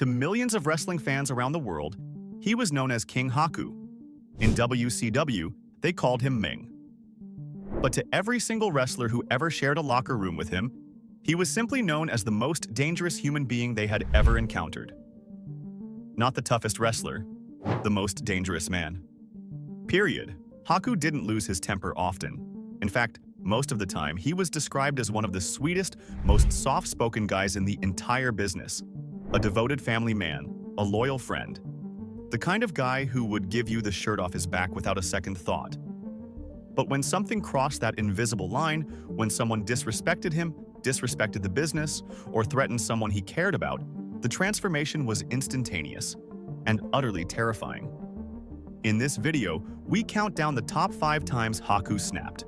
To millions of wrestling fans around the world, he was known as King Haku. In WCW, they called him Meng. But to every single wrestler who ever shared a locker room with him, he was simply known as the most dangerous human being they had ever encountered. Not the toughest wrestler, the most dangerous man. Period. Haku didn't lose his temper often. In fact, most of the time, he was described as one of the sweetest, most soft-spoken guys in the entire business. A devoted family man, a loyal friend. The kind of guy who would give you the shirt off his back without a second thought. But when something crossed that invisible line, when someone disrespected him, disrespected the business, or threatened someone he cared about, the transformation was instantaneous and utterly terrifying. In this video, we count down the top 5 times Haku snapped.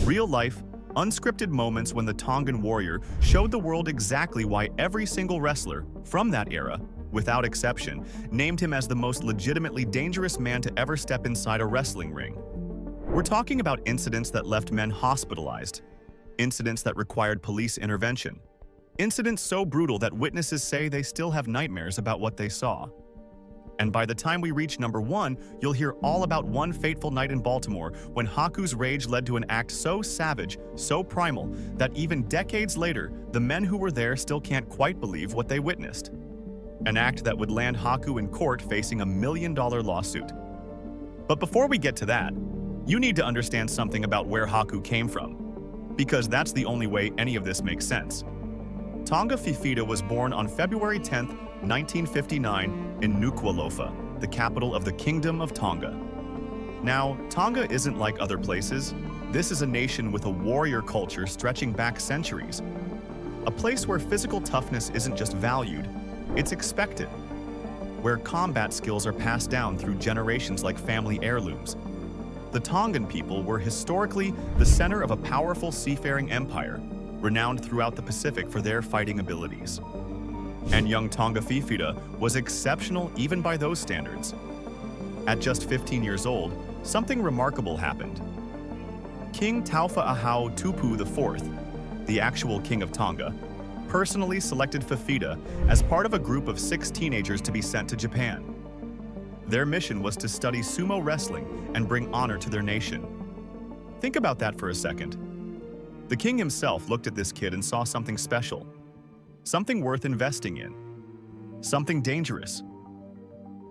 Real-life, unscripted moments when the Tongan warrior showed the world exactly why every single wrestler from that era, without exception, named him as the most legitimately dangerous man to ever step inside a wrestling ring. We're talking about incidents that left men hospitalized, incidents that required police intervention, incidents so brutal that witnesses say they still have nightmares about what they saw. And by the time we reach number 1, you'll hear all about one fateful night in Baltimore when Haku's rage led to an act so savage, so primal, that even decades later, the men who were there still can't quite believe what they witnessed. An act that would land Haku in court facing a $1 million lawsuit. But before we get to that, you need to understand something about where Haku came from, because that's the only way any of this makes sense. Tonga Fifita was born on February 10, 1959 in Nuku'alofa, the capital of the Kingdom of Tonga. Now, Tonga isn't like other places. This is a nation with a warrior culture stretching back centuries. A place where physical toughness isn't just valued, it's expected. Where combat skills are passed down through generations like family heirlooms. The Tongan people were historically the center of a powerful seafaring empire, renowned throughout the Pacific for their fighting abilities. And young Tonga Fifita was exceptional even by those standards. At just 15 years old, something remarkable happened. King Taufa'ahau Tupu IV, the actual king of Tonga, personally selected Fifita as part of a group of 6 teenagers to be sent to Japan. Their mission was to study sumo wrestling and bring honor to their nation. Think about that for a second. The king himself looked at this kid and saw something special. Something worth investing in. Something dangerous.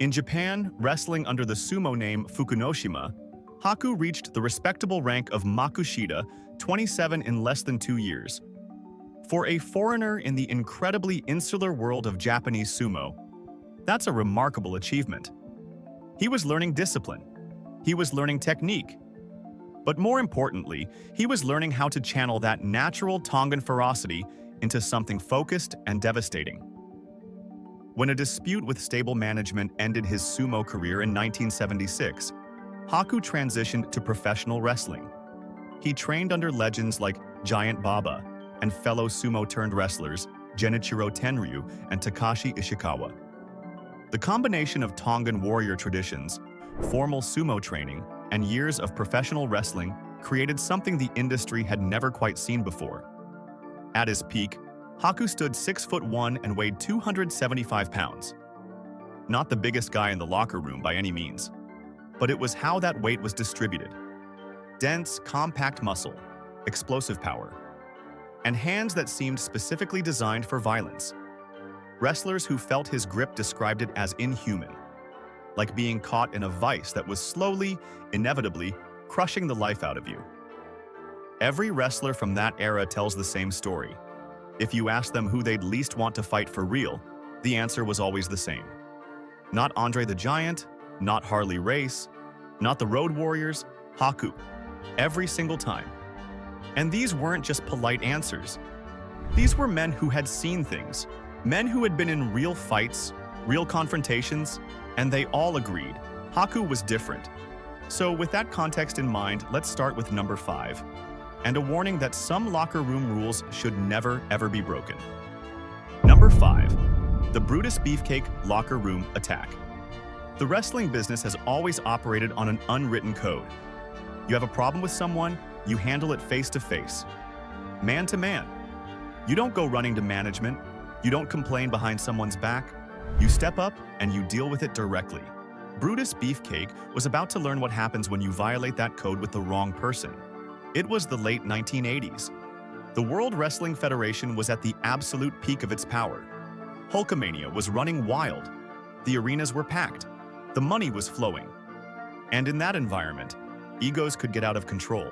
In Japan, wrestling under the sumo name Fukunoshima, Haku reached the respectable rank of Makushita 27 in less than 2 years. For a foreigner in the incredibly insular world of Japanese sumo, that's a remarkable achievement. He was learning discipline. He was learning technique. But more importantly, he was learning how to channel that natural Tongan ferocity into something focused and devastating. When a dispute with stable management ended his sumo career in 1976, Haku transitioned to professional wrestling. He trained under legends like Giant Baba and fellow sumo-turned-wrestlers Genichiro Tenryu and Takashi Ishikawa. The combination of Tongan warrior traditions, formal sumo training, and years of professional wrestling created something the industry had never quite seen before. At his peak, Haku stood 6'1" and weighed 275 pounds. Not the biggest guy in the locker room by any means, but it was how that weight was distributed. Dense, compact muscle, explosive power, and hands that seemed specifically designed for violence. Wrestlers who felt his grip described it as inhuman, like being caught in a vice that was slowly, inevitably, crushing the life out of you. Every wrestler from that era tells the same story. If you ask them who they'd least want to fight for real, the answer was always the same. Not Andre the Giant, not Harley Race, not the Road Warriors, Haku. Every single time. And these weren't just polite answers. These were men who had seen things, men who had been in real fights, real confrontations, and they all agreed Haku was different. So with that context in mind, let's start with number 5, and a warning that some locker room rules should never ever be broken. Number 5, the Brutus Beefcake locker room attack. The wrestling business has always operated on an unwritten code. You have a problem with someone, you handle it face to face, man to man. You don't go running to management, You don't complain behind someone's back. You step up and you deal with it directly. Brutus Beefcake was about to learn what happens when you violate that code with the wrong person. It was the late 1980s. The World Wrestling Federation was at the absolute peak of its power. Hulkamania was running wild. The arenas were packed. The money was flowing. And in that environment, egos could get out of control.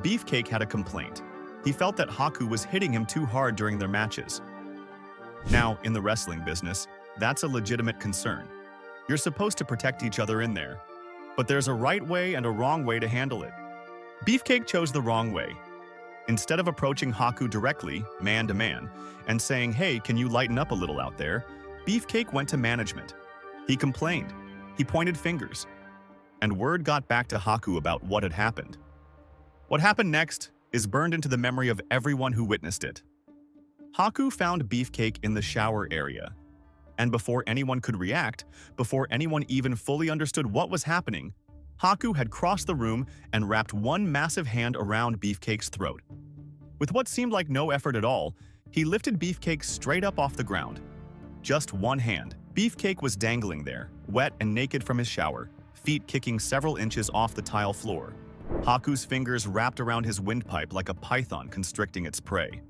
Beefcake had a complaint. He felt that Haku was hitting him too hard during their matches. Now, in the wrestling business, that's a legitimate concern. You're supposed to protect each other in there. But there's a right way and a wrong way to handle it. Beefcake chose the wrong way. Instead of approaching Haku directly, man to man, and saying, "Hey, can you lighten up a little out there?" Beefcake went to management. He complained. He pointed fingers. And word got back to Haku about what had happened. What happened next is burned into the memory of everyone who witnessed it. Haku found Beefcake in the shower area. And before anyone could react, before anyone even fully understood what was happening, Haku had crossed the room and wrapped one massive hand around Beefcake's throat. With what seemed like no effort at all, he lifted Beefcake straight up off the ground. Just one hand. Beefcake was dangling there, wet and naked from his shower, feet kicking several inches off the tile floor. Haku's fingers wrapped around his windpipe like a python constricting its prey.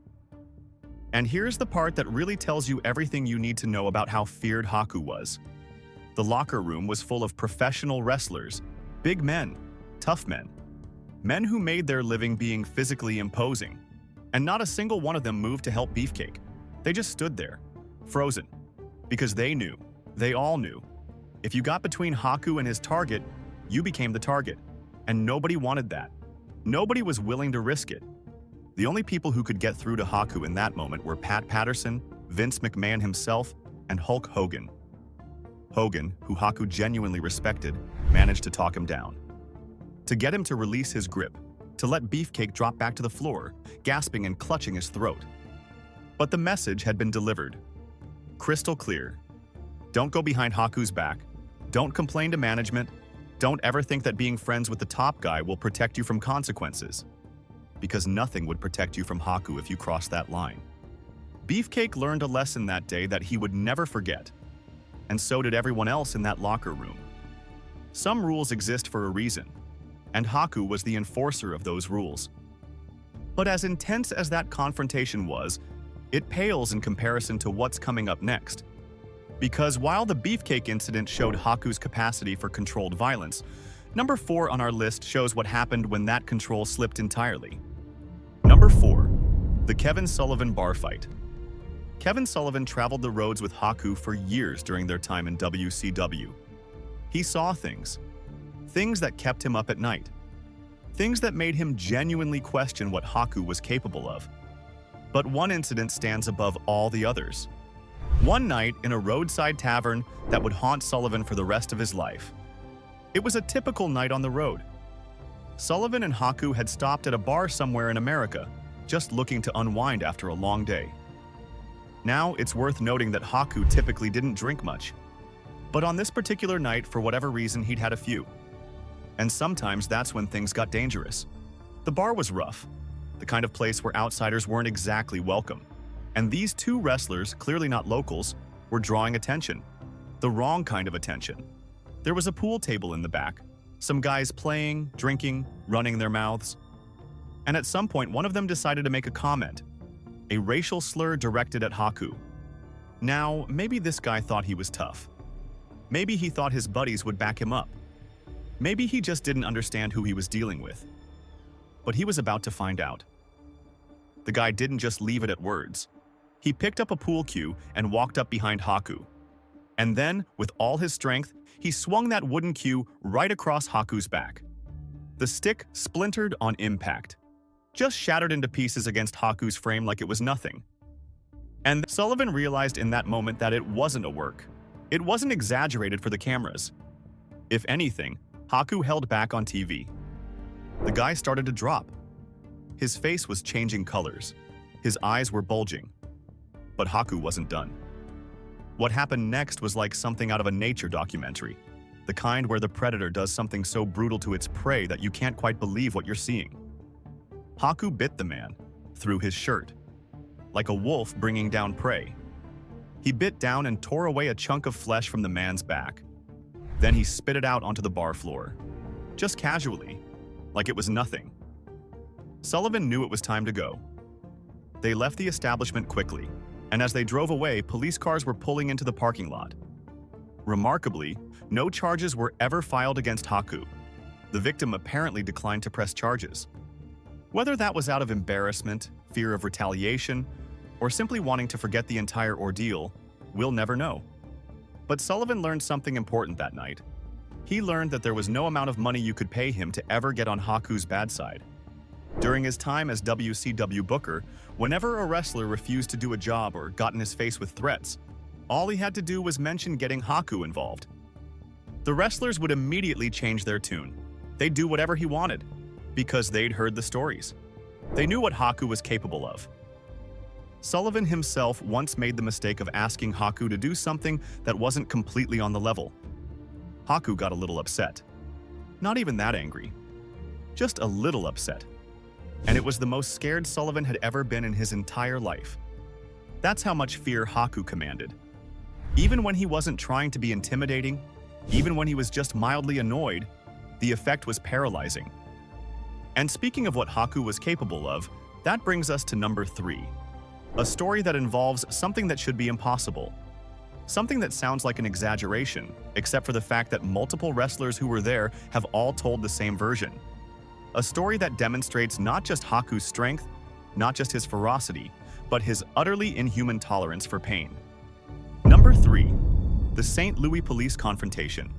And here's the part that really tells you everything you need to know about how feared Haku was. The locker room was full of professional wrestlers, big men, tough men, men who made their living being physically imposing. And not a single one of them moved to help Beefcake. They just stood there, frozen, because they knew, they all knew. If you got between Haku and his target, you became the target. And nobody wanted that. Nobody was willing to risk it. The only people who could get through to Haku in that moment were Pat Patterson, Vince McMahon himself, and Hulk Hogan. Hogan, who Haku genuinely respected, managed to talk him down. To get him to release his grip, to let Beefcake drop back to the floor, gasping and clutching his throat. But the message had been delivered. Crystal clear. Don't go behind Haku's back. Don't complain to management. Don't ever think that being friends with the top guy will protect you from consequences. Because nothing would protect you from Haku if you crossed that line. Beefcake learned a lesson that day that he would never forget. And so did everyone else in that locker room. Some rules exist for a reason, and Haku was the enforcer of those rules. But as intense as that confrontation was, it pales in comparison to what's coming up next. Because while the Beefcake incident showed Haku's capacity for controlled violence, number 4 on our list shows what happened when that control slipped entirely. Number 4. The Kevin Sullivan bar fight. Kevin Sullivan traveled the roads with Haku for years during their time in WCW. He saw things that kept him up at night. Things that made him genuinely question what Haku was capable of. But one incident stands above all the others. One night in a roadside tavern that would haunt Sullivan for the rest of his life. It was a typical night on the road. Sullivan and Haku had stopped at a bar somewhere in America, just looking to unwind after a long day. Now, it's worth noting that Haku typically didn't drink much. But on this particular night, for whatever reason, he'd had a few. And sometimes that's when things got dangerous. The bar was rough, the kind of place where outsiders weren't exactly welcome. And these two wrestlers, clearly not locals, were drawing attention. The wrong kind of attention. There was a pool table in the back, some guys playing, drinking, running their mouths. And at some point, one of them decided to make a comment, a racial slur directed at Haku. Now, maybe this guy thought he was tough. Maybe he thought his buddies would back him up. Maybe he just didn't understand who he was dealing with. But he was about to find out. The guy didn't just leave it at words. He picked up a pool cue and walked up behind Haku. And then, with all his strength, he swung that wooden cue right across Haku's back. The stick splintered on impact, just shattered into pieces against Haku's frame like it was nothing. And Sullivan realized in that moment that it wasn't a work. It wasn't exaggerated for the cameras. If anything, Haku held back on TV. The guy started to drop. His face was changing colors. His eyes were bulging. But Haku wasn't done. What happened next was like something out of a nature documentary, the kind where the predator does something so brutal to its prey that you can't quite believe what you're seeing. Haku bit the man, through his shirt. like a wolf bringing down prey. He bit down and tore away a chunk of flesh from the man's back. Then he spit it out onto the bar floor, just casually, like it was nothing. Sullivan knew it was time to go. They left the establishment quickly, and as they drove away, police cars were pulling into the parking lot. Remarkably, no charges were ever filed against Haku. The victim apparently declined to press charges. Whether that was out of embarrassment, fear of retaliation, or simply wanting to forget the entire ordeal, we'll never know. But Sullivan learned something important that night. He learned that there was no amount of money you could pay him to ever get on Haku's bad side. During his time as WCW booker, whenever a wrestler refused to do a job or got in his face with threats, all he had to do was mention getting Haku involved. The wrestlers would immediately change their tune. They'd do whatever he wanted, because they'd heard the stories. They knew what Haku was capable of. Sullivan himself once made the mistake of asking Haku to do something that wasn't completely on the level. Haku got a little upset. Not even that angry. Just a little upset. And it was the most scared Sullivan had ever been in his entire life. That's how much fear Haku commanded. Even when he wasn't trying to be intimidating, even when he was just mildly annoyed, the effect was paralyzing. And speaking of what Haku was capable of, that brings us to number 3. A story that involves something that should be impossible. Something that sounds like an exaggeration, except for the fact that multiple wrestlers who were there have all told the same version. A story that demonstrates not just Haku's strength, not just his ferocity, but his utterly inhuman tolerance for pain. Number 3. The St. Louis police confrontation.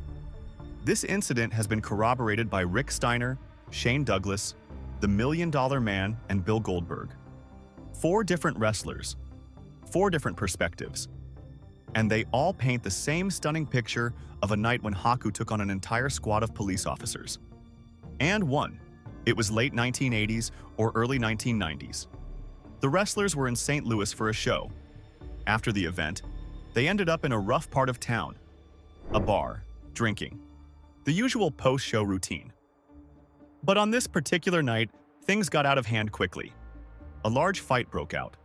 This incident has been corroborated by Rick Steiner, Shane Douglas, the $1 Million Man, and Bill Goldberg. 4 different wrestlers, 4 different perspectives. And they all paint the same stunning picture of a night when Haku took on an entire squad of police officers. And won. It was late 1980s or early 1990s. The wrestlers were in St. Louis for a show. After the event, they ended up in a rough part of town. A bar, drinking. The usual post-show routine. But on this particular night, things got out of hand quickly. A large fight broke out.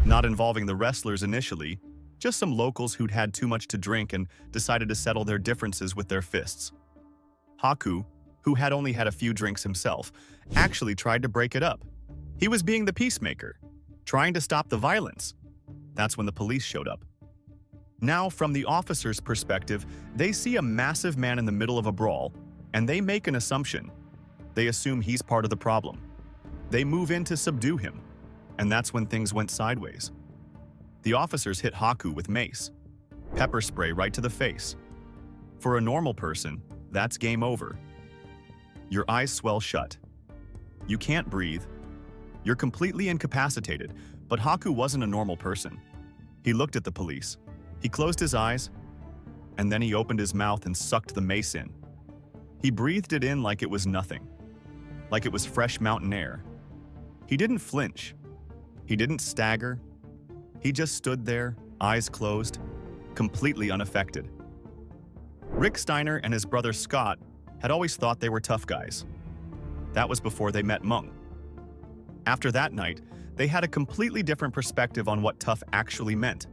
Not involving the wrestlers initially, just some locals who'd had too much to drink and decided to settle their differences with their fists. Haku, who had only had a few drinks himself, actually tried to break it up. He was being the peacemaker, trying to stop the violence. That's when the police showed up. Now, from the officer's perspective, they see a massive man in the middle of a brawl, and they make an assumption. They assume he's part of the problem. They move in to subdue him, and that's when things went sideways. The officers hit Haku with mace, pepper spray right to the face. For a normal person, that's game over. Your eyes swell shut. You can't breathe. You're completely incapacitated, but Haku wasn't a normal person. He looked at the police. He closed his eyes, and then he opened his mouth and sucked the mace in. He breathed it in like it was nothing, like it was fresh mountain air. He didn't flinch. He didn't stagger. He just stood there, eyes closed, completely unaffected. Rick Steiner and his brother Scott had always thought they were tough guys. That was before they met Meng. After that night, they had a completely different perspective on what tough actually meant.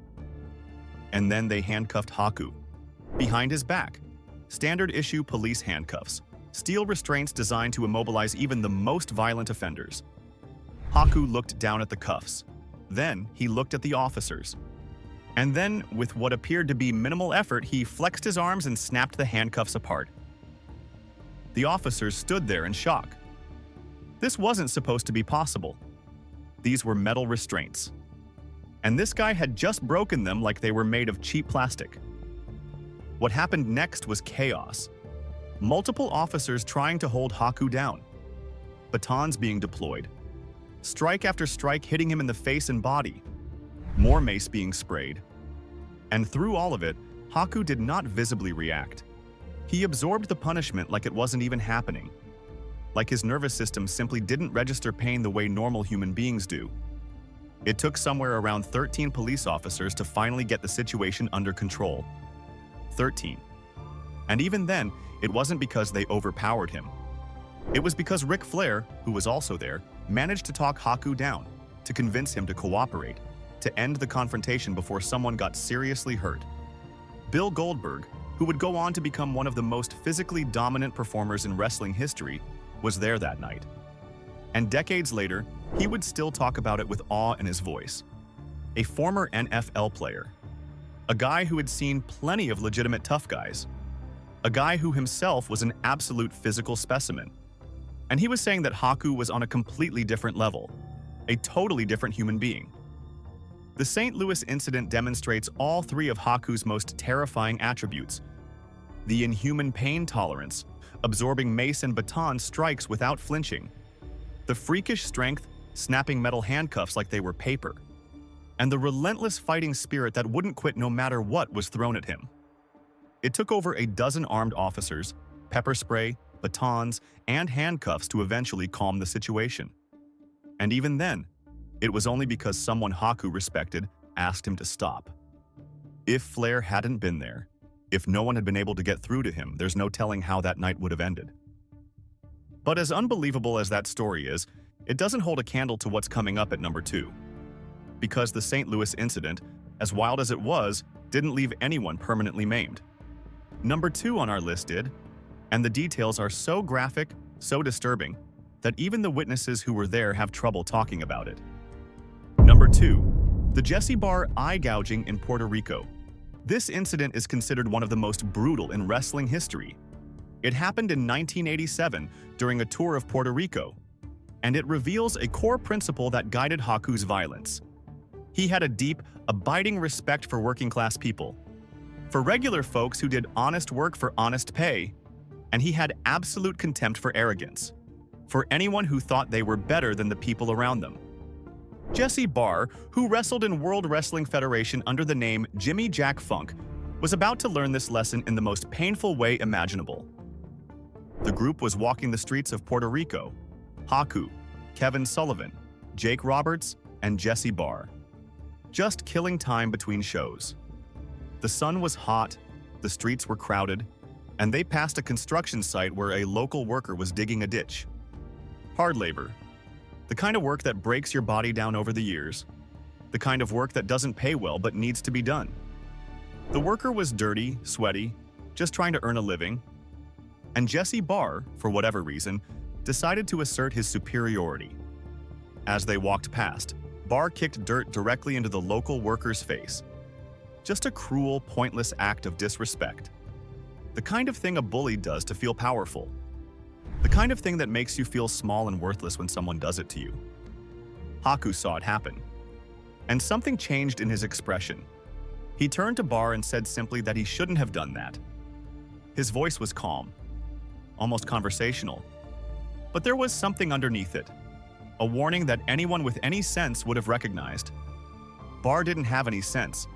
And then they handcuffed Haku. Behind his back, standard-issue police handcuffs, steel restraints designed to immobilize even the most violent offenders. Haku looked down at the cuffs. Then he looked at the officers. And then, with what appeared to be minimal effort, he flexed his arms and snapped the handcuffs apart. The officers stood there in shock. This wasn't supposed to be possible. These were metal restraints. And this guy had just broken them like they were made of cheap plastic. What happened next was chaos. Multiple officers trying to hold Haku down. Batons being deployed. Strike after strike hitting him in the face and body. More mace being sprayed. And through all of it, Haku did not visibly react. He absorbed the punishment like it wasn't even happening. Like his nervous system simply didn't register pain the way normal human beings do. It took somewhere around 13 police officers to finally get the situation under control. 13. And even then, it wasn't because they overpowered him. It was because Ric Flair, who was also there, managed to talk Haku down. to convince him to cooperate, to end the confrontation before someone got seriously hurt. Bill Goldberg, who would go on to become one of the most physically dominant performers in wrestling history, was there that night. And decades later, he would still talk about it with awe in his voice. A former NFL player. A guy who had seen plenty of legitimate tough guys. A guy who himself was an absolute physical specimen. And he was saying that Haku was on a completely different level. A totally different human being. The St. Louis incident demonstrates all three of Haku's most terrifying attributes. The inhuman pain tolerance, absorbing mace and baton strikes without flinching. The freakish strength, snapping metal handcuffs like they were paper. And the relentless fighting spirit that wouldn't quit no matter what was thrown at him. It took over a dozen armed officers, pepper spray, batons, and handcuffs to eventually calm the situation. And even then, it was only because someone Haku respected asked him to stop. If Flair hadn't been there, if no one had been able to get through to him, there's no telling how that night would have ended. But as unbelievable as that story is, it doesn't hold a candle to what's coming up at number 2. Because the St. Louis incident, as wild as it was, didn't leave anyone permanently maimed. Number 2 on our list did, and the details are so graphic, so disturbing, that even the witnesses who were there have trouble talking about it. Number 2. The Jesse Bar eye gouging in Puerto Rico. This incident is considered one of the most brutal in wrestling history. It happened in 1987 during a tour of Puerto Rico, and it reveals a core principle that guided Haku's violence. He had a deep, abiding respect for working-class people, for regular folks who did honest work for honest pay, and he had absolute contempt for arrogance, for anyone who thought they were better than the people around them. Jesse Bar, who wrestled in World Wrestling Federation under the name Jimmy Jack Funk, was about to learn this lesson in the most painful way imaginable. The group was walking the streets of Puerto Rico. Haku, Kevin Sullivan, Jake Roberts, and Jesse Bar. Just killing time between shows. The sun was hot, the streets were crowded, and they passed a construction site where a local worker was digging a ditch. Hard labor. The kind of work that breaks your body down over the years. The kind of work that doesn't pay well but needs to be done. The worker was dirty, sweaty, just trying to earn a living. And Jesse Bar, for whatever reason, decided to assert his superiority. As they walked past, Bar kicked dirt directly into the local worker's face. Just a cruel, pointless act of disrespect. The kind of thing a bully does to feel powerful. The kind of thing that makes you feel small and worthless when someone does it to you. Haku saw it happen. And something changed in his expression. He turned to Bar and said simply that he shouldn't have done that. His voice was calm, almost conversational. But there was something underneath it. A warning that anyone with any sense would have recognized. Bar didn't have any sense.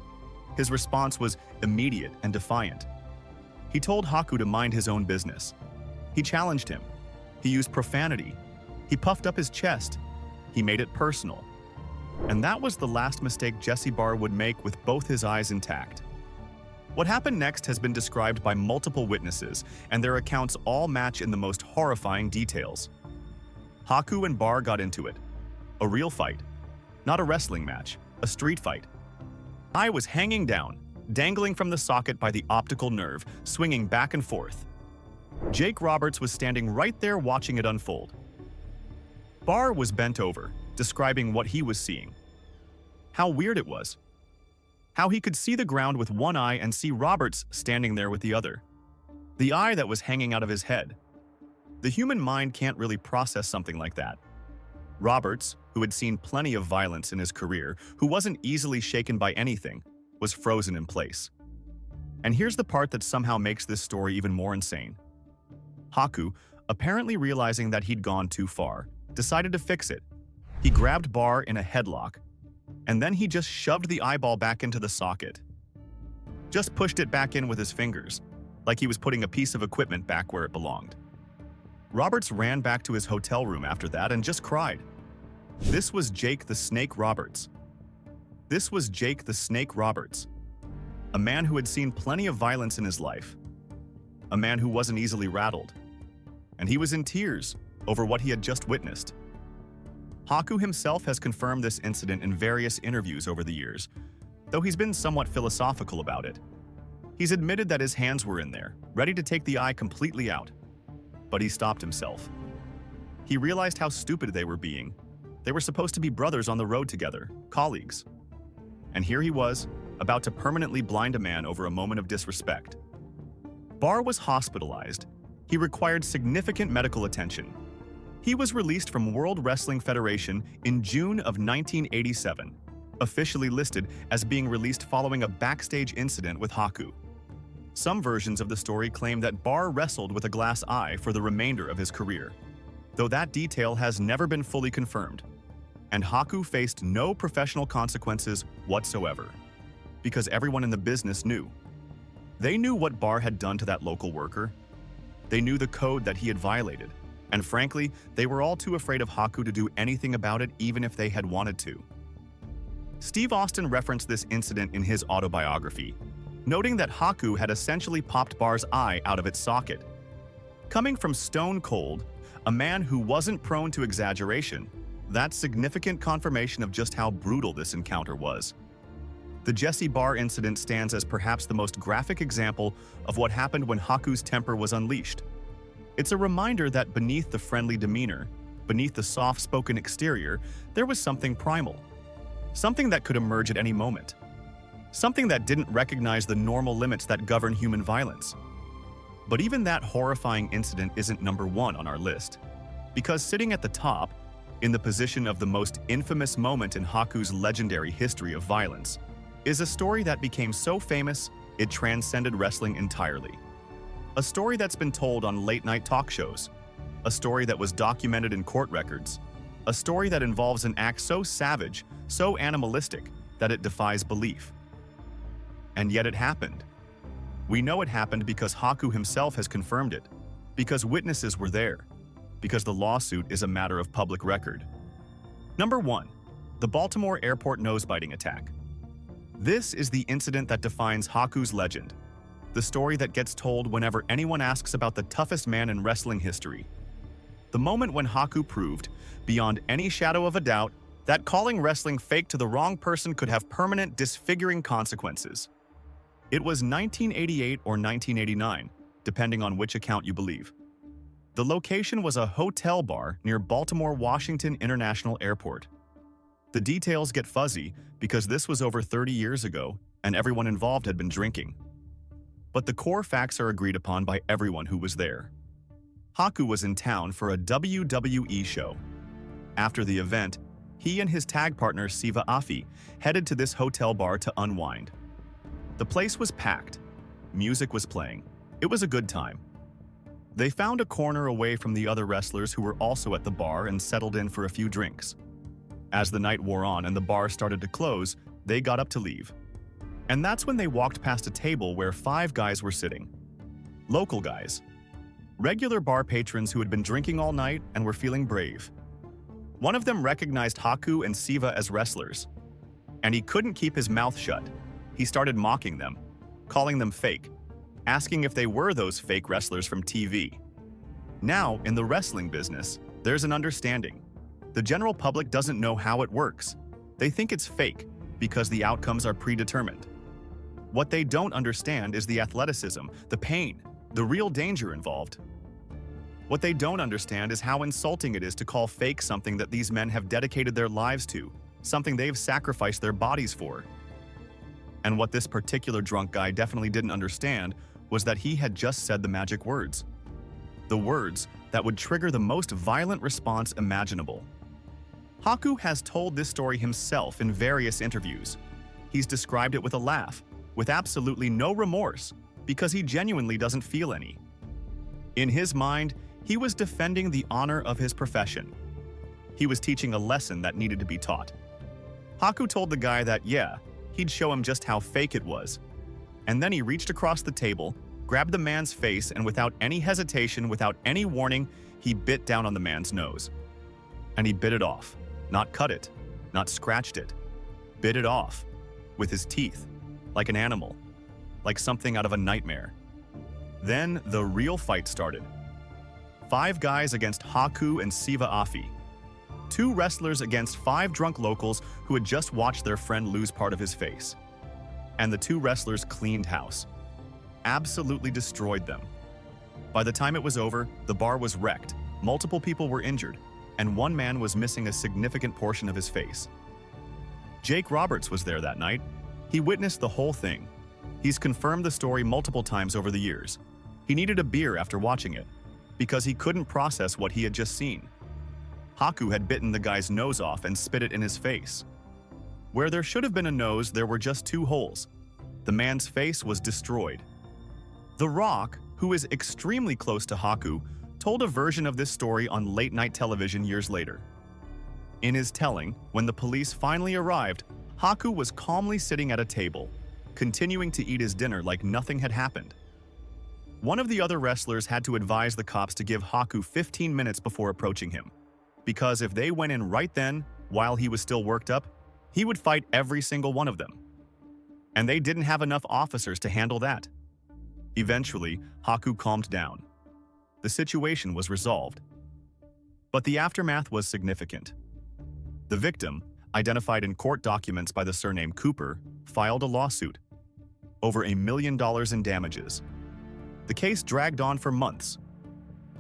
His response was immediate and defiant. He told Haku to mind his own business. He challenged him. He used profanity. He puffed up his chest. He made it personal. And that was the last mistake Jesse Bar would make with both his eyes intact. What happened next has been described by multiple witnesses, and their accounts all match in the most horrifying details. Haku and Bar got into it. A real fight. Not a wrestling match, a street fight. I was hanging down, dangling from the socket by the optical nerve, swinging back and forth. Jake Roberts was standing right there watching it unfold. Bar was bent over, describing what he was seeing. How weird it was. How he could see the ground with one eye and see Roberts standing there with the other. The eye that was hanging out of his head. The human mind can't really process something like that. Roberts, who had seen plenty of violence in his career, who wasn't easily shaken by anything, was frozen in place. And here's the part that somehow makes this story even more insane. Haku, apparently realizing that he'd gone too far, decided to fix it. He grabbed Bar in a headlock, and then he just shoved the eyeball back into the socket. Just pushed it back in with his fingers, like he was putting a piece of equipment back where it belonged. Roberts ran back to his hotel room after that and just cried. This was Jake the Snake Roberts. This was Jake the Snake Roberts. A man who had seen plenty of violence in his life. A man who wasn't easily rattled. And he was in tears over what he had just witnessed. Haku himself has confirmed this incident in various interviews over the years, though he's been somewhat philosophical about it. He's admitted that his hands were in there, ready to take the eye completely out, but he stopped himself. He realized how stupid they were being. They were supposed to be brothers on the road together, colleagues. And here he was, about to permanently blind a man over a moment of disrespect. Bar was hospitalized. He required significant medical attention. He was released from World Wrestling Federation in June of 1987, officially listed as being released following a backstage incident with Haku. Some versions of the story claim that Bar wrestled with a glass eye for the remainder of his career, though that detail has never been fully confirmed. And Haku faced no professional consequences whatsoever, because everyone in the business knew. They knew what Bar had done to that local worker. They knew the code that he had violated, and frankly, they were all too afraid of Haku to do anything about it even if they had wanted to. Steve Austin referenced this incident in his autobiography, noting that Haku had essentially popped Bar's eye out of its socket. Coming from Stone Cold, a man who wasn't prone to exaggeration, that's significant confirmation of just how brutal this encounter was. The Jesse Bar incident stands as perhaps the most graphic example of what happened when Haku's temper was unleashed. It's a reminder that beneath the friendly demeanor, beneath the soft-spoken exterior, there was something primal. Something that could emerge at any moment. Something that didn't recognize the normal limits that govern human violence. But even that horrifying incident isn't number one on our list, because sitting at the top, in the position of the most infamous moment in Haku's legendary history of violence, is a story that became so famous it transcended wrestling entirely. A story that's been told on late-night talk shows. A story that was documented in court records. A story that involves an act so savage, so animalistic, that it defies belief. And yet it happened. We know it happened because Haku himself has confirmed it, because witnesses were there, because the lawsuit is a matter of public record. Number 1. The Baltimore Airport nose-biting attack. This is the incident that defines Haku's legend, the story that gets told whenever anyone asks about the toughest man in wrestling history. The moment when Haku proved, beyond any shadow of a doubt, that calling wrestling fake to the wrong person could have permanent, disfiguring consequences. It was 1988 or 1989, depending on which account you believe. The location was a hotel bar near Baltimore Washington International Airport. The details get fuzzy because this was over 30 years ago and everyone involved had been drinking. But the core facts are agreed upon by everyone who was there. Haku was in town for a WWE show. After the event, he and his tag partner Siva Afi headed to this hotel bar to unwind. The place was packed. Music was playing. It was a good time. They found a corner away from the other wrestlers who were also at the bar and settled in for a few drinks. As the night wore on and the bar started to close, they got up to leave. And that's when they walked past a table where 5 guys were sitting. Local guys. Regular bar patrons who had been drinking all night and were feeling brave. One of them recognized Haku and Siva as wrestlers. And he couldn't keep his mouth shut. He started mocking them, calling them fake, asking if they were those fake wrestlers from TV. Now, in the wrestling business, there's an understanding. The general public doesn't know how it works. They think it's fake because the outcomes are predetermined. What they don't understand is the athleticism, the pain, the real danger involved. What they don't understand is how insulting it is to call fake something that these men have dedicated their lives to, something they've sacrificed their bodies for. And what this particular drunk guy definitely didn't understand was that he had just said the magic words. The words that would trigger the most violent response imaginable. Haku has told this story himself in various interviews. He's described it with a laugh, with absolutely no remorse, because he genuinely doesn't feel any. In his mind, he was defending the honor of his profession. He was teaching a lesson that needed to be taught. Haku told the guy that, yeah, he'd show him just how fake it was. And then he reached across the table, grabbed the man's face, and without any hesitation, without any warning, he bit down on the man's nose. And he bit it off. Not cut it, not scratched it. Bit it off. With his teeth. Like an animal. Like something out of a nightmare. Then the real fight started. 5 guys against Haku and Siva Afi. 2 wrestlers against 5 drunk locals who had just watched their friend lose part of his face. And the 2 wrestlers cleaned house. Absolutely destroyed them. By the time it was over, the bar was wrecked, multiple people were injured, and one man was missing a significant portion of his face. Jake Roberts was there that night. He witnessed the whole thing. He's confirmed the story multiple times over the years. He needed a beer after watching it, because he couldn't process what he had just seen. Haku had bitten the guy's nose off and spit it in his face. Where there should have been a nose, there were just 2 holes. The man's face was destroyed. The Rock, who is extremely close to Haku, told a version of this story on late-night television years later. In his telling, when the police finally arrived, Haku was calmly sitting at a table, continuing to eat his dinner like nothing had happened. One of the other wrestlers had to advise the cops to give Haku 15 minutes before approaching him, because if they went in right then, while he was still worked up, he would fight every single one of them. And they didn't have enough officers to handle that. Eventually, Haku calmed down. The situation was resolved. But the aftermath was significant. The victim, identified in court documents by the surname Cooper, filed a lawsuit. Over $1 million in damages. The case dragged on for months.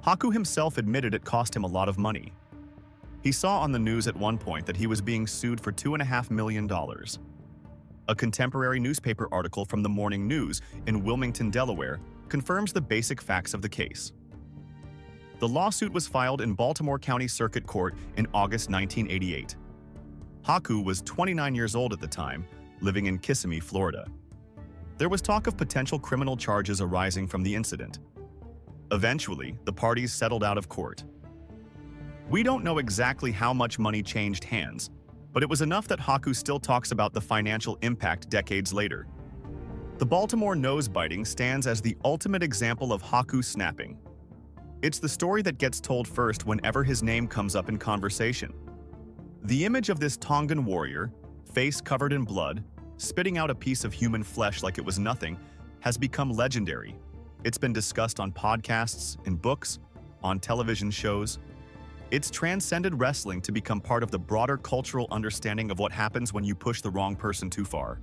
Haku himself admitted it cost him a lot of money. He saw on the news at one point that he was being sued for $2.5 million. A contemporary newspaper article from the Morning News in Wilmington, Delaware, confirms the basic facts of the case. The lawsuit was filed in Baltimore County Circuit Court in August 1988. Haku was 29 years old at the time, living in Kissimmee, Florida. There was talk of potential criminal charges arising from the incident. Eventually, the parties settled out of court. We don't know exactly how much money changed hands, but it was enough that Haku still talks about the financial impact decades later. The Baltimore nose biting stands as the ultimate example of Haku snapping. It's the story that gets told first whenever his name comes up in conversation. The image of this Tongan warrior, face covered in blood, spitting out a piece of human flesh like it was nothing, has become legendary. It's been discussed on podcasts, in books, on television shows. It's transcended wrestling to become part of the broader cultural understanding of what happens when you push the wrong person too far.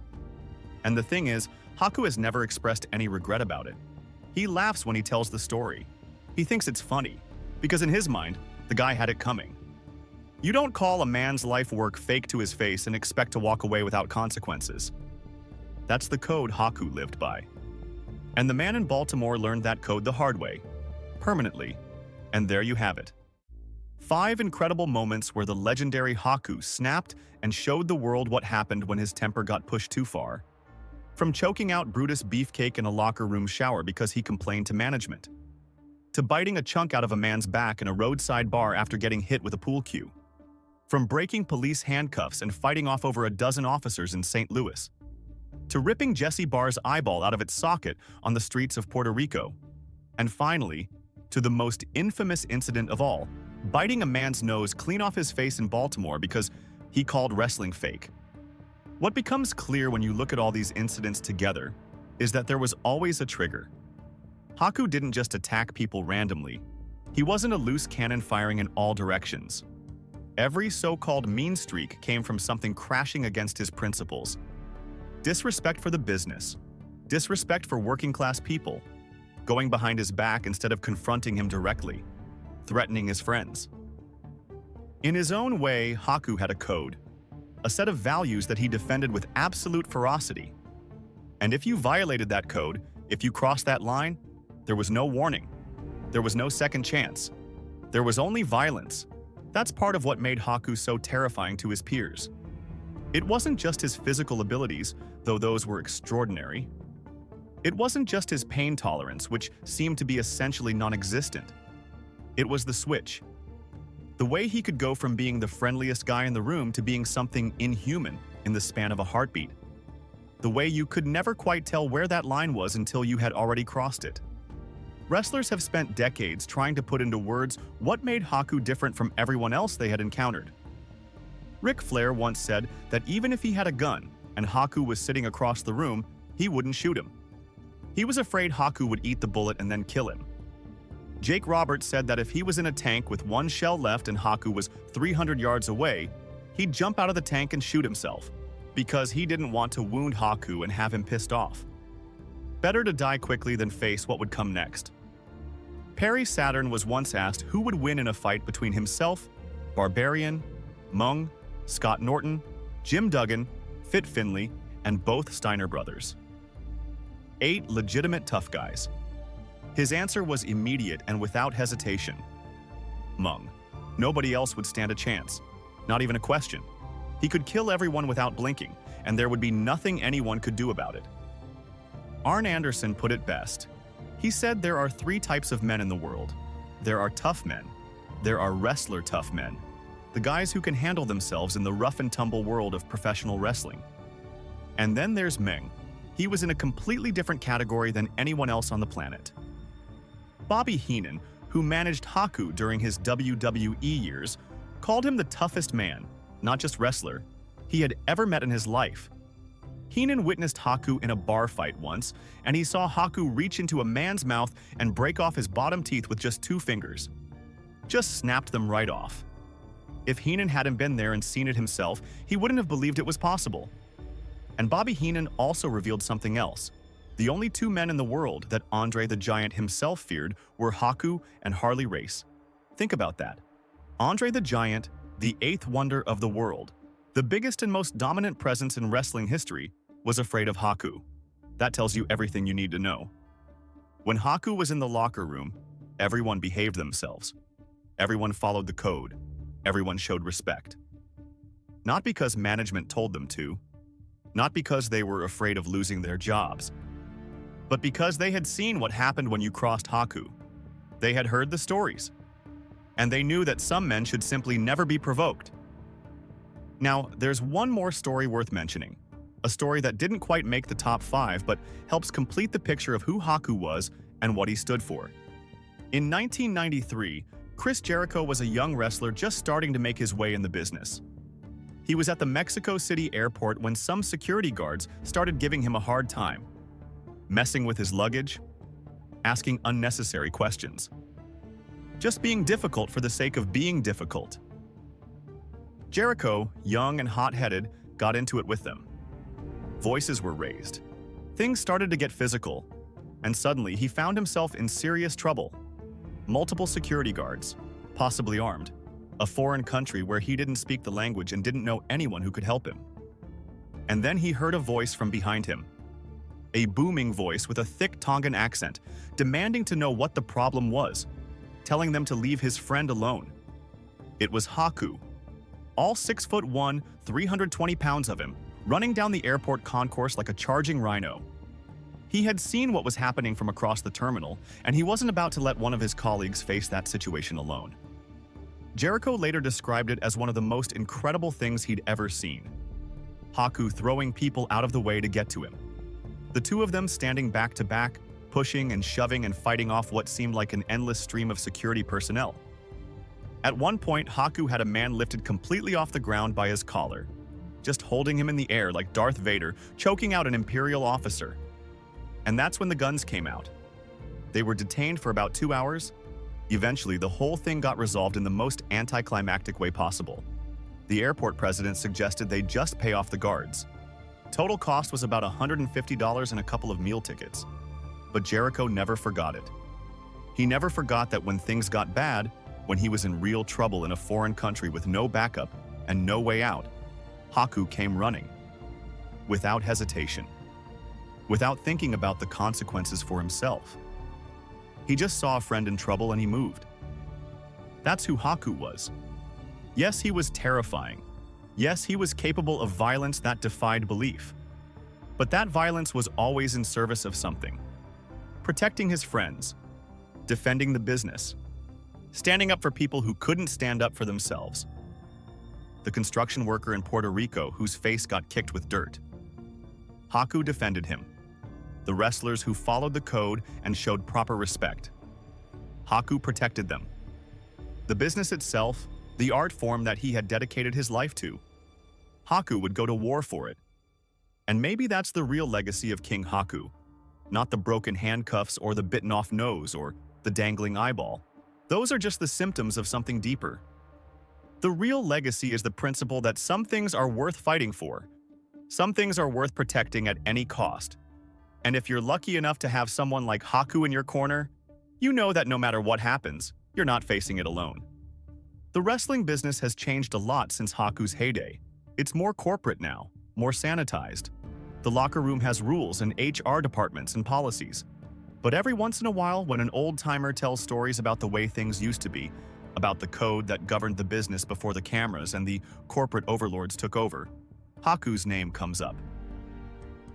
And the thing is, Haku has never expressed any regret about it. He laughs when he tells the story. He thinks it's funny, because in his mind, the guy had it coming. You don't call a man's life work fake to his face and expect to walk away without consequences. That's the code Haku lived by. And the man in Baltimore learned that code the hard way, permanently. And there you have it. 5 incredible moments where the legendary Haku snapped and showed the world what happened when his temper got pushed too far. From choking out Brutus Beefcake in a locker room shower because he complained to management, to biting a chunk out of a man's back in a roadside bar after getting hit with a pool cue. From breaking police handcuffs and fighting off over a dozen officers in St. Louis, to ripping Jesse Barr's eyeball out of its socket on the streets of Puerto Rico. And finally, to the most infamous incident of all, biting a man's nose clean off his face in Baltimore because he called wrestling fake. What becomes clear when you look at all these incidents together is that there was always a trigger. Haku didn't just attack people randomly. He wasn't a loose cannon firing in all directions. Every so-called mean streak came from something crashing against his principles. Disrespect for the business, disrespect for working-class people, going behind his back instead of confronting him directly, threatening his friends. In his own way, Haku had a code, a set of values that he defended with absolute ferocity. And if you violated that code, if you crossed that line, there was no warning. There was no second chance. There was only violence. That's part of what made Haku so terrifying to his peers. It wasn't just his physical abilities, though those were extraordinary. It wasn't just his pain tolerance, which seemed to be essentially non-existent. It was the switch. The way he could go from being the friendliest guy in the room to being something inhuman in the span of a heartbeat. The way you could never quite tell where that line was until you had already crossed it. Wrestlers have spent decades trying to put into words what made Haku different from everyone else they had encountered. Ric Flair once said that even if he had a gun and Haku was sitting across the room, he wouldn't shoot him. He was afraid Haku would eat the bullet and then kill him. Jake Roberts said that if he was in a tank with one shell left and Haku was 300 yards away, he'd jump out of the tank and shoot himself, because he didn't want to wound Haku and have him pissed off. Better to die quickly than face what would come next. Perry Saturn was once asked who would win in a fight between himself, Barbarian, Meng, Scott Norton, Jim Duggan, Fit Finlay, and both Steiner brothers. 8 legitimate tough guys. His answer was immediate and without hesitation. Meng. Nobody else would stand a chance. Not even a question. He could kill everyone without blinking, and there would be nothing anyone could do about it. Arn Anderson put it best. He said there are 3 types of men in the world. There are tough men. There are wrestler tough men. The guys who can handle themselves in the rough and tumble world of professional wrestling. And then there's Meng. He was in a completely different category than anyone else on the planet. Bobby Heenan, who managed Haku during his WWE years, called him the toughest man, not just wrestler, he had ever met in his life. Heenan witnessed Haku in a bar fight once, and he saw Haku reach into a man's mouth and break off his bottom teeth with just 2 fingers. Just snapped them right off. If Heenan hadn't been there and seen it himself, he wouldn't have believed it was possible. And Bobby Heenan also revealed something else. The only 2 men in the world that Andre the Giant himself feared were Haku and Harley Race. Think about that. Andre the Giant, the 8th wonder of the world, the biggest and most dominant presence in wrestling history, was afraid of Haku. That tells you everything you need to know. When Haku was in the locker room, everyone behaved themselves. Everyone followed the code. Everyone showed respect. Not because management told them to, not because they were afraid of losing their jobs, but because they had seen what happened when you crossed Haku. They had heard the stories, and they knew that some men should simply never be provoked. Now, there's one more story worth mentioning, a story that didn't quite make the top 5 but helps complete the picture of who Haku was and what he stood for. In 1993, Chris Jericho was a young wrestler just starting to make his way in the business. He was at the Mexico City airport when some security guards started giving him a hard time, messing with his luggage, asking unnecessary questions, just being difficult for the sake of being difficult. Jericho, young and hot-headed, got into it with them. Voices were raised. Things started to get physical, and suddenly he found himself in serious trouble. Multiple security guards, possibly armed, a foreign country where he didn't speak the language and didn't know anyone who could help him. And then he heard a voice from behind him. A booming voice with a thick Tongan accent, demanding to know what the problem was, telling them to leave his friend alone. It was Haku. All 6'1", 320 pounds of him, running down the airport concourse like a charging rhino. He had seen what was happening from across the terminal, and he wasn't about to let one of his colleagues face that situation alone. Jericho later described it as one of the most incredible things he'd ever seen. Haku throwing people out of the way to get to him. The 2 of them standing back to back, pushing and shoving and fighting off what seemed like an endless stream of security personnel. At one point, Haku had a man lifted completely off the ground by his collar, just holding him in the air like Darth Vader, choking out an Imperial officer. And that's when the guns came out. They were detained for about 2 hours. Eventually, the whole thing got resolved in the most anticlimactic way possible. The airport president suggested they just pay off the guards. Total cost was about $150 and a couple of meal tickets. But Jericho never forgot it. He never forgot that when things got bad, when he was in real trouble in a foreign country with no backup and no way out, Haku came running. Without hesitation. Without thinking about the consequences for himself. He just saw a friend in trouble and he moved. That's who Haku was. Yes, he was terrifying. Yes, he was capable of violence that defied belief. But that violence was always in service of something. Protecting his friends. Defending the business. Standing up for people who couldn't stand up for themselves. The construction worker in Puerto Rico whose face got kicked with dirt. Haku defended him. The wrestlers who followed the code and showed proper respect. Haku protected them. The business itself, the art form that he had dedicated his life to. Haku would go to war for it. And maybe that's the real legacy of King Haku, not the broken handcuffs or the bitten-off nose or the dangling eyeball. Those are just the symptoms of something deeper. The real legacy is the principle that some things are worth fighting for. Some things are worth protecting at any cost. And if you're lucky enough to have someone like Haku in your corner, you know that no matter what happens, you're not facing it alone. The wrestling business has changed a lot since Haku's heyday. It's more corporate now, more sanitized. The locker room has rules and HR departments and policies. But every once in a while, when an old-timer tells stories about the way things used to be, about the code that governed the business before the cameras and the corporate overlords took over, Haku's name comes up.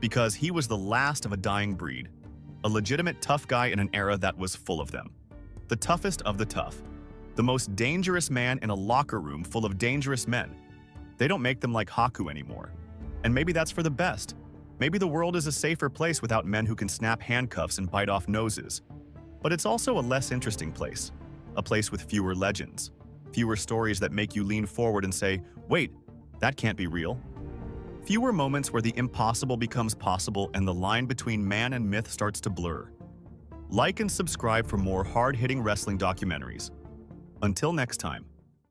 Because he was the last of a dying breed, a legitimate tough guy in an era that was full of them. The toughest of the tough. The most dangerous man in a locker room full of dangerous men. They don't make them like Haku anymore. And maybe that's for the best. Maybe the world is a safer place without men who can snap handcuffs and bite off noses. But it's also a less interesting place. A place with fewer legends. Fewer stories that make you lean forward and say, wait, that can't be real. Fewer moments where the impossible becomes possible and the line between man and myth starts to blur. Like and subscribe for more hard-hitting wrestling documentaries. Until next time.